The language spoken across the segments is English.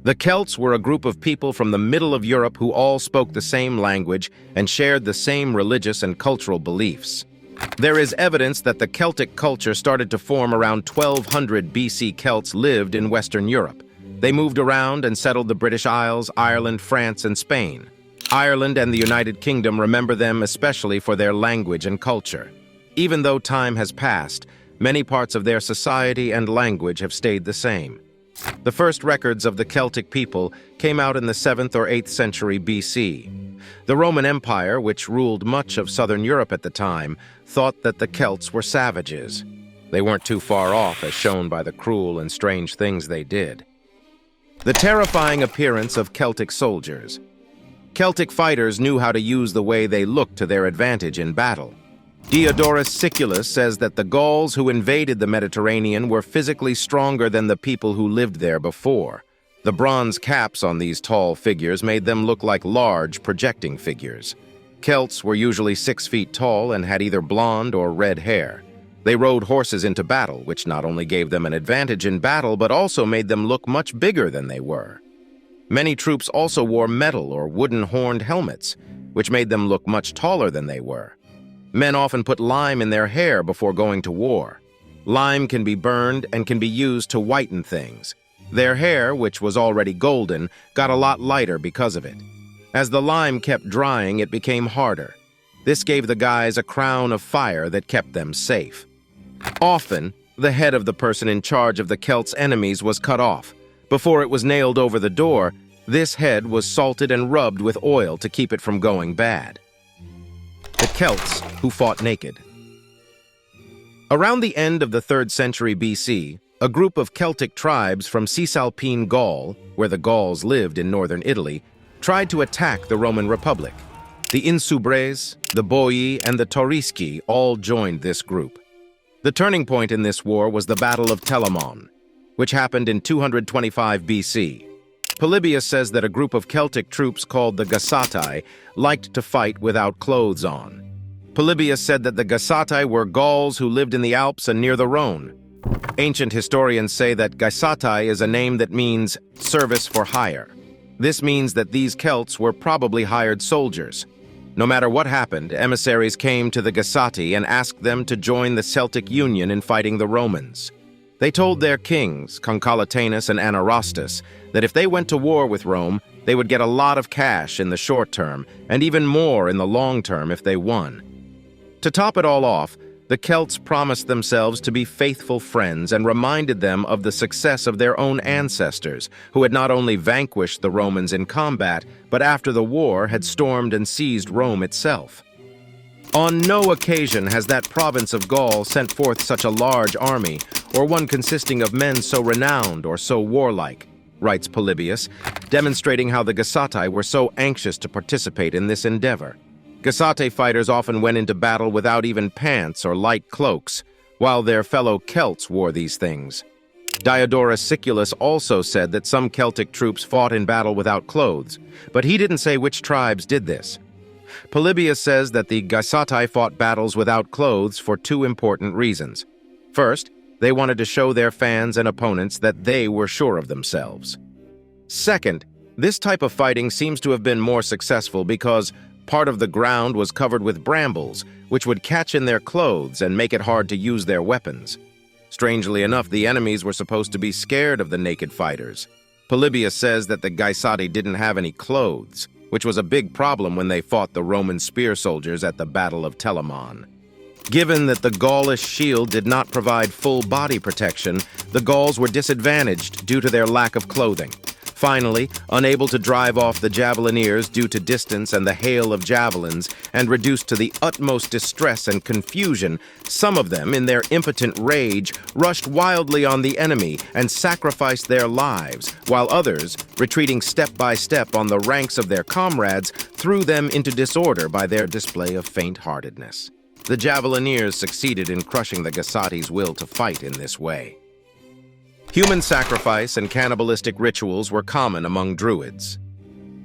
The Celts were a group of people from the middle of Europe who all spoke the same language and shared the same religious and cultural beliefs. There is evidence that the Celtic culture started to form around 1200 BC. Celts lived in Western Europe. They moved around and settled the British Isles, Ireland, France, and Spain. Ireland and the United Kingdom remember them especially for their language and culture. Even though time has passed, many parts of their society and language have stayed the same. The first records of the Celtic people came out in the 7th or 8th century BC. The Roman Empire, which ruled much of southern Europe at the time, thought that the Celts were savages. They weren't too far off, as shown by the cruel and strange things they did. The terrifying appearance of Celtic soldiers. Celtic fighters knew how to use the way they looked to their advantage in battle. Diodorus Siculus says that the Gauls who invaded the Mediterranean were physically stronger than the people who lived there before. The bronze caps on these tall figures made them look like large, projecting figures. Celts were usually 6 feet tall and had either blonde or red hair. They rode horses into battle, which not only gave them an advantage in battle, but also made them look much bigger than they were. Many troops also wore metal or wooden horned helmets, which made them look much taller than they were. Men often put lime in their hair before going to war. Lime can be burned and can be used to whiten things. Their hair, which was already golden, got a lot lighter because of it. As the lime kept drying, it became harder. This gave the guys a crown of fire that kept them safe. Often, the head of the person in charge of the Celts' enemies was cut off. Before it was nailed over the door, this head was salted and rubbed with oil to keep it from going bad. The Celts who fought naked. Around the end of the 3rd century BC, a group of Celtic tribes from Cisalpine Gaul, where the Gauls lived in northern Italy, tried to attack the Roman Republic. The Insubres, the Boii, and the Taurisci all joined this group. The turning point in this war was the Battle of Telamon, which happened in 225 BC. Polybius says that a group of Celtic troops called the Gassatai liked to fight without clothes on. Polybius said that the Gassatai were Gauls who lived in the Alps and near the Rhone. Ancient historians say that Gassatai is a name that means service for hire. This means that these Celts were probably hired soldiers. No matter what happened, emissaries came to the Gassati and asked them to join the Celtic Union in fighting the Romans. They told their kings, Concolatenus and Anarostus, that if they went to war with Rome, they would get a lot of cash in the short term, and even more in the long term if they won. To top it all off, the Celts promised themselves to be faithful friends and reminded them of the success of their own ancestors, who had not only vanquished the Romans in combat, but after the war had stormed and seized Rome itself. On no occasion has that province of Gaul sent forth such a large army, or one consisting of men so renowned or so warlike, writes Polybius, demonstrating how the Gassatai were so anxious to participate in this endeavor. Gassate fighters often went into battle without even pants or light cloaks, while their fellow Celts wore these things. Diodorus Siculus also said that some Celtic troops fought in battle without clothes, but he didn't say which tribes did this. Polybius says that the Gassatai fought battles without clothes for 2 important reasons. First, they wanted to show their fans and opponents that they were sure of themselves. Second, this type of fighting seems to have been more successful because part of the ground was covered with brambles, which would catch in their clothes and make it hard to use their weapons. Strangely enough, the enemies were supposed to be scared of the naked fighters. Polybius says that the Gaissati didn't have any clothes, which was a big problem when they fought the Roman spear soldiers at the Battle of Telamon. Given that the Gaulish shield did not provide full body protection, the Gauls were disadvantaged due to their lack of clothing. Finally, unable to drive off the javelineers due to distance and the hail of javelins, and reduced to the utmost distress and confusion, some of them, in their impotent rage, rushed wildly on the enemy and sacrificed their lives, while others, retreating step by step on the ranks of their comrades, threw them into disorder by their display of faint-heartedness. The javelineers succeeded in crushing the Gassati's will to fight in this way. Human sacrifice and cannibalistic rituals were common among Druids.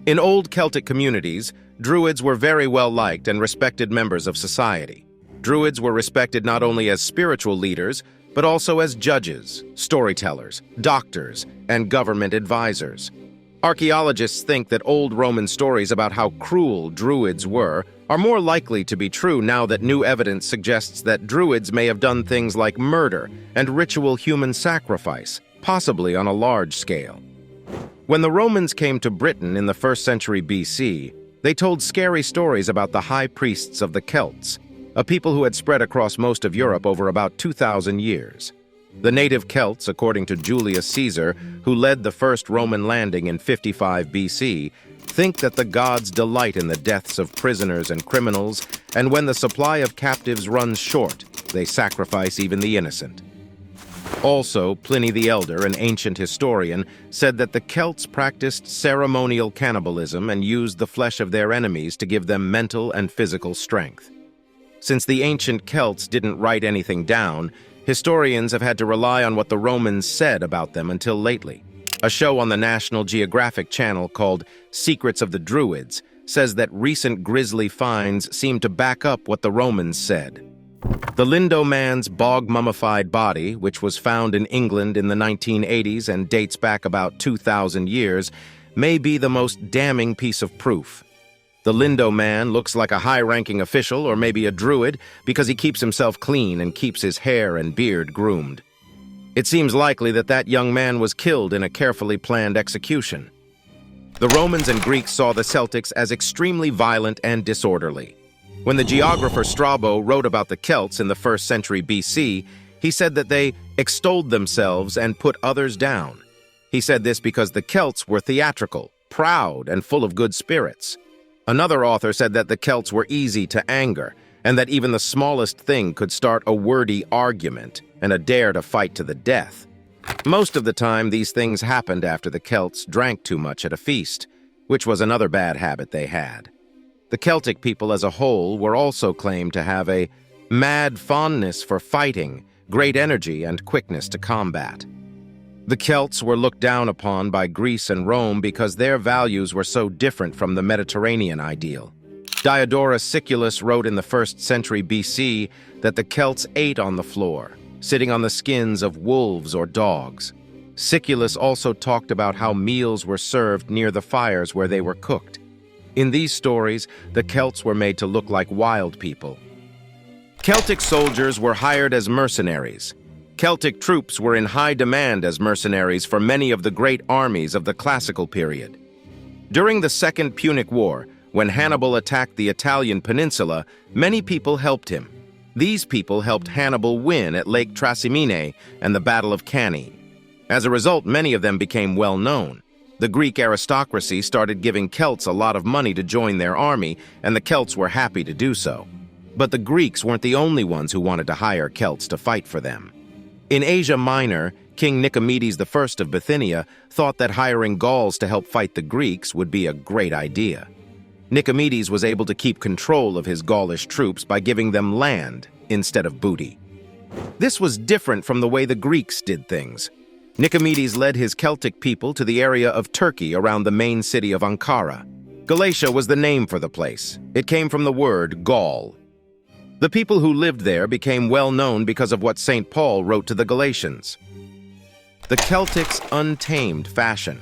In old Celtic communities, Druids were very well liked and respected members of society. Druids were respected not only as spiritual leaders, but also as judges, storytellers, doctors, and government advisors. Archaeologists think that old Roman stories about how cruel Druids were are more likely to be true now that new evidence suggests that Druids may have done things like murder and ritual human sacrifice, possibly on a large scale. When the Romans came to Britain in the 1st century BC, they told scary stories about the high priests of the Celts, a people who had spread across most of Europe over about 2,000 years. The native Celts, according to Julius Caesar, who led the first Roman landing in 55 BC, think that the gods delight in the deaths of prisoners and criminals, and when the supply of captives runs short, they sacrifice even the innocent. Also, Pliny the Elder, an ancient historian, said that the Celts practiced ceremonial cannibalism and used the flesh of their enemies to give them mental and physical strength. Since the ancient Celts didn't write anything down, historians have had to rely on what the Romans said about them until lately. A show on the National Geographic Channel called Secrets of the Druids says that recent grisly finds seem to back up what the Romans said. The Lindo man's bog-mummified body, which was found in England in the 1980s and dates back about 2,000 years, may be the most damning piece of proof. The Lindo man looks like a high-ranking official or maybe a druid because he keeps himself clean and keeps his hair and beard groomed. It seems likely that that young man was killed in a carefully planned execution. The Romans and Greeks saw the Celtics as extremely violent and disorderly. When the geographer Strabo wrote about the Celts in the 1st century BC, he said that they extolled themselves and put others down. He said this because the Celts were theatrical, proud, and full of good spirits. Another author said that the Celts were easy to anger, and that even the smallest thing could start a wordy argument and a dare to fight to the death. Most of the time, these things happened after the Celts drank too much at a feast, which was another bad habit they had. The Celtic people as a whole were also claimed to have a mad fondness for fighting, great energy, and quickness to combat. The Celts were looked down upon by Greece and Rome because their values were so different from the Mediterranean ideal. Diodorus Siculus wrote in the 1st century BC that the Celts ate on the floor, sitting on the skins of wolves or dogs. Siculus also talked about how meals were served near the fires where they were cooked. In these stories, the Celts were made to look like wild people. Celtic soldiers were hired as mercenaries. Celtic troops were in high demand as mercenaries for many of the great armies of the classical period. During the Second Punic War, when Hannibal attacked the Italian peninsula, many people helped him. These people helped Hannibal win at Lake Trasimene and the Battle of Cannae. As a result, many of them became well known. The Greek aristocracy started giving Celts a lot of money to join their army, and the Celts were happy to do so. But the Greeks weren't the only ones who wanted to hire Celts to fight for them. In Asia Minor, King Nicomedes I of Bithynia thought that hiring Gauls to help fight the Greeks would be a great idea. Nicomedes was able to keep control of his Gaulish troops by giving them land instead of booty. This was different from the way the Greeks did things. Nicomedes led his Celtic people to the area of Turkey around the main city of Ankara. Galatia was the name for the place. It came from the word Gaul. The people who lived there became well known because of what St. Paul wrote to the Galatians. The Celtics' untamed fashion.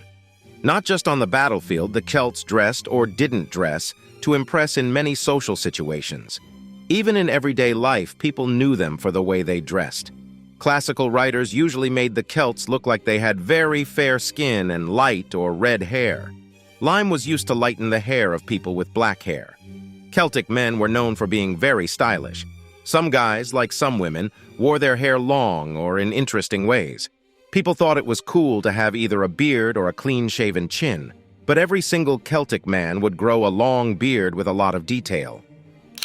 Not just on the battlefield, the Celts dressed or didn't dress to impress in many social situations. Even in everyday life, people knew them for the way they dressed. Classical writers usually made the Celts look like they had very fair skin and light or red hair. Lime was used to lighten the hair of people with black hair. Celtic men were known for being very stylish. Some guys, like some women, wore their hair long or in interesting ways. People thought it was cool to have either a beard or a clean-shaven chin, but every single Celtic man would grow a long beard with a lot of detail.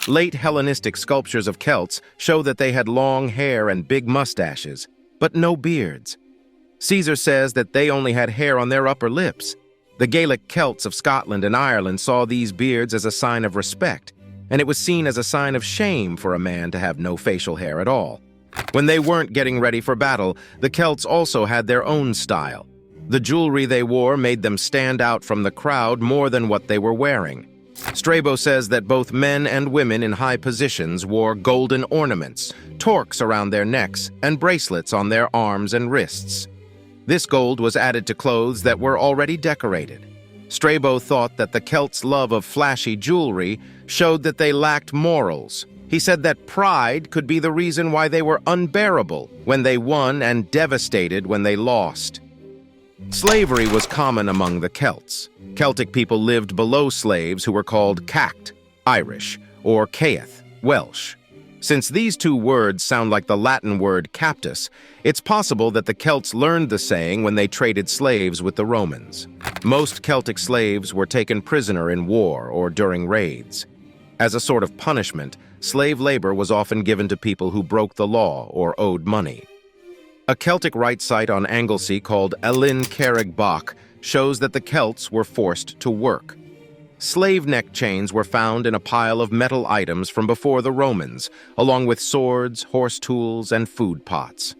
Late Hellenistic sculptures of Celts show that they had long hair and big mustaches, but no beards. Caesar says that they only had hair on their upper lips. The Gaelic Celts of Scotland and Ireland saw these beards as a sign of respect, and it was seen as a sign of shame for a man to have no facial hair at all. When they weren't getting ready for battle, the Celts also had their own style. The jewelry they wore made them stand out from the crowd more than what they were wearing. Strabo says that both men and women in high positions wore golden ornaments, torques around their necks, and bracelets on their arms and wrists. This gold was added to clothes that were already decorated. Strabo thought that the Celts' love of flashy jewelry showed that they lacked morals. He said that pride could be the reason why they were unbearable when they won and devastated when they lost. Slavery was common among the Celts. Celtic people lived below slaves who were called cacht, Irish, or caeth, Welsh. Since these two words sound like the Latin word captus, it's possible that the Celts learned the saying when they traded slaves with the Romans. Most Celtic slaves were taken prisoner in war or during raids. As a sort of punishment, slave labor was often given to people who broke the law or owed money. A Celtic rite site on Anglesey called Elin Carrig Bach shows that the Celts were forced to work. Slave neck chains were found in a pile of metal items from before the Romans, along with swords, horse tools, and food pots.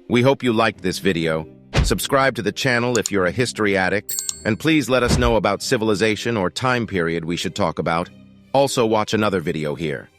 We hope you liked this video. Subscribe to the channel if you're a history addict, and please let us know about civilization or time period we should talk about. Also watch another video here.